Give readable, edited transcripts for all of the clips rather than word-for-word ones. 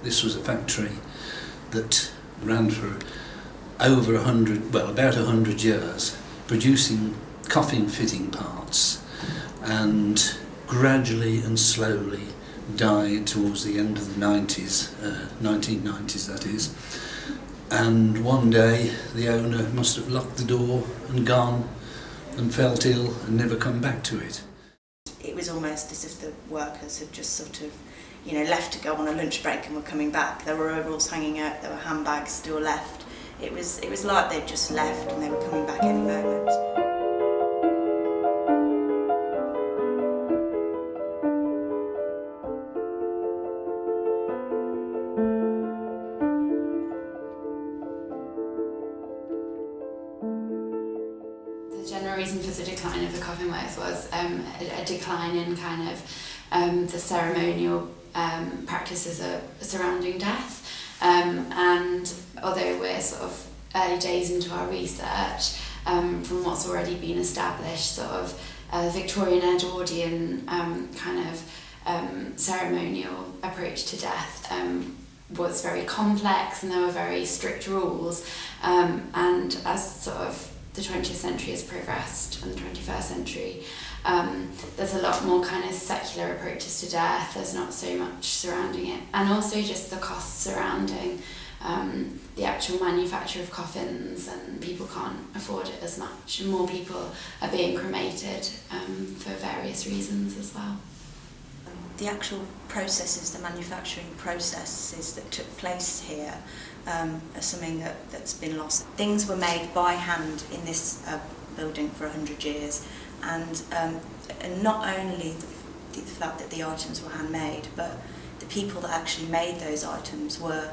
This was a factory that ran for over 100, well, about 100 years, producing coffin fitting parts, and gradually and slowly died towards the end of the 90s, 1990s that is. And one day the owner must have locked the door and gone and felt ill and never come back to it. It was almost as if the workers had just sort of, left to go on a lunch break and were coming back. There were overalls hanging out, there were handbags still left. It was like they'd just left and they were coming back any moment. The general reason for the decline of the coffin works was a decline in kind of the ceremonial practices surrounding death. And although we're sort of early days into our research, from what's already been established, sort of Victorian Edwardian kind of ceremonial approach to death was very complex, and there were very strict rules. And as sort of the 20th century has progressed and the 21st century, there's a lot more kind of secular approaches to death. There's not so much surrounding it, and also just the costs surrounding the actual manufacture of coffins, and people can't afford it as much, and more people are being cremated for various reasons as well. The actual processes, the manufacturing processes that took place here are something that's been lost. Things were made by hand in this building for 100 years, and not only the fact that the items were handmade, but the people that actually made those items were,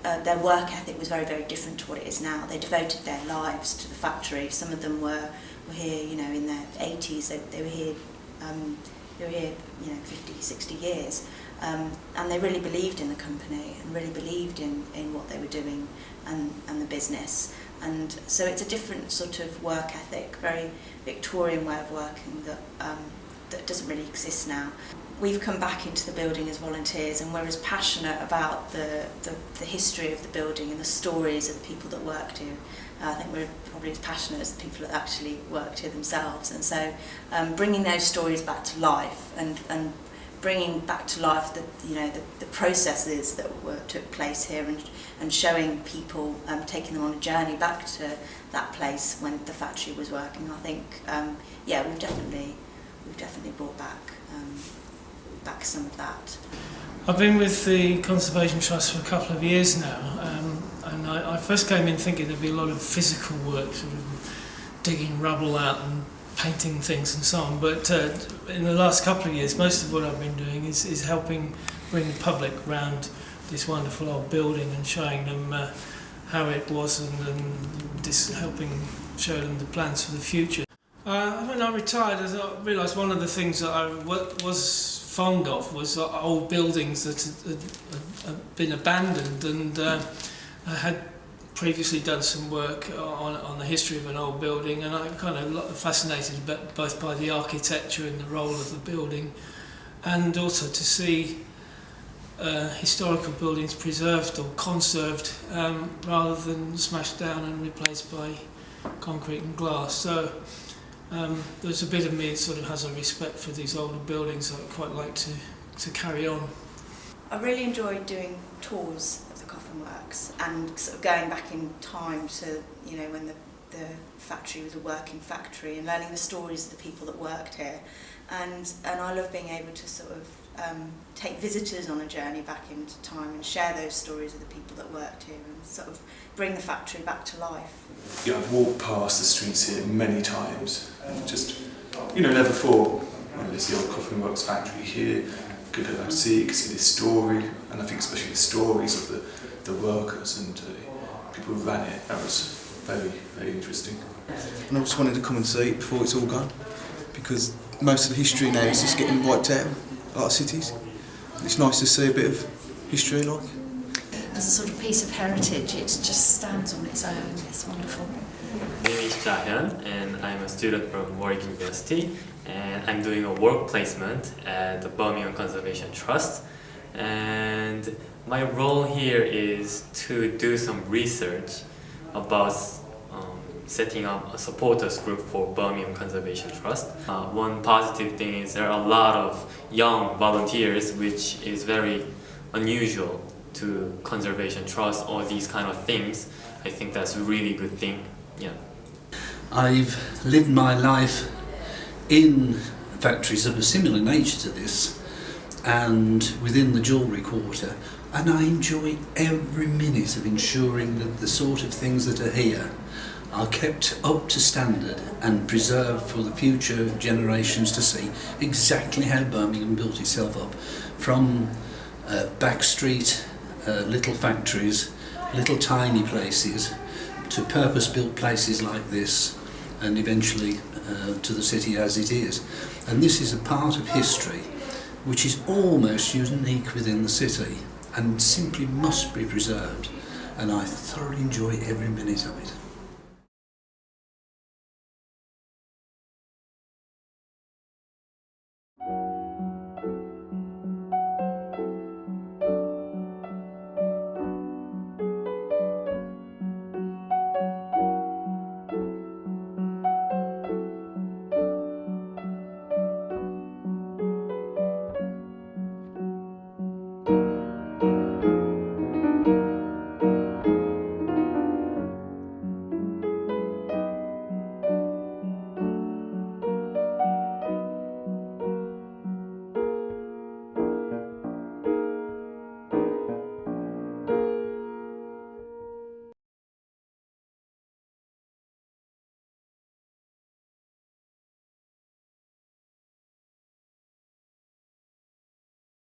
their work ethic was very, very different to what it is now. They devoted their lives to the factory. Some of them were here, in their 80s. They were here. They were here, 50, 60 years, and they really believed in the company and really believed in what they were doing and the business. And so it's a different sort of work ethic, very Victorian way of working that doesn't really exist now. We've come back into the building as volunteers, and we're as passionate about the history of the building and the stories of the people that worked here. I think we're probably as passionate as the people that actually worked here themselves. And so bringing those stories back to life and bringing back to life the processes that took place here, and showing people, taking them on a journey back to that place when the factory was working. I think, we've definitely brought back some of that. I've been with the Conservation Trust for a couple of years now, and I first came in thinking there'd be a lot of physical work, sort of digging rubble out and painting things and so on, but in the last couple of years most of what I've been doing is helping bring the public round this wonderful old building and showing them how it was, and helping show them the plans for the future. When I retired, I realised one of the things that I was fond of was old buildings that had been abandoned, and I had previously done some work on the history of an old building, and I'm kind of fascinated both by the architecture and the role of the building, and also to see historical buildings preserved or conserved rather than smashed down and replaced by concrete and glass. So there's a bit of me that sort of has a respect for these older buildings that I'd quite like to carry on. I really enjoyed doing tours of the coffin works and sort of going back in time to, when the factory was a working factory, and learning the stories of the people that worked here. And I love being able to sort of take visitors on a journey back into time and share those stories of the people that worked here, and sort of bring the factory back to life. I've walked past the streets here many times and just, never thought, there's the old Coffin Works factory here, could go back to see it, could see this story, and I think especially the stories of the workers and people who ran it. That was very, very interesting. And I just wanted to come and see it before it's all gone, because most of the history now is just getting wiped out in a lot of cities. It's nice to see a bit of history, like. As a sort of piece of heritage, it just stands on its own. It's wonderful. My name is Jahyun, and I'm a student from Warwick University, and I'm doing a work placement at the Birmingham Conservation Trust. and my role here is to do some research about setting up a supporters group for Birmingham Conservation Trust. One positive thing is there are a lot of young volunteers, which is very unusual to conservation trust or these kind of things. I think that's a really good thing. Yeah. I've lived my life in factories of a similar nature to this and within the jewellery quarter, and I enjoy every minute of ensuring that the sort of things that are here are kept up to standard and preserved for the future generations to see exactly how Birmingham built itself up, from backstreet little factories, little tiny places, to purpose-built places like this, and eventually to the city as it is. And this is a part of history which is almost unique within the city and simply must be preserved, and I thoroughly enjoy every minute of it.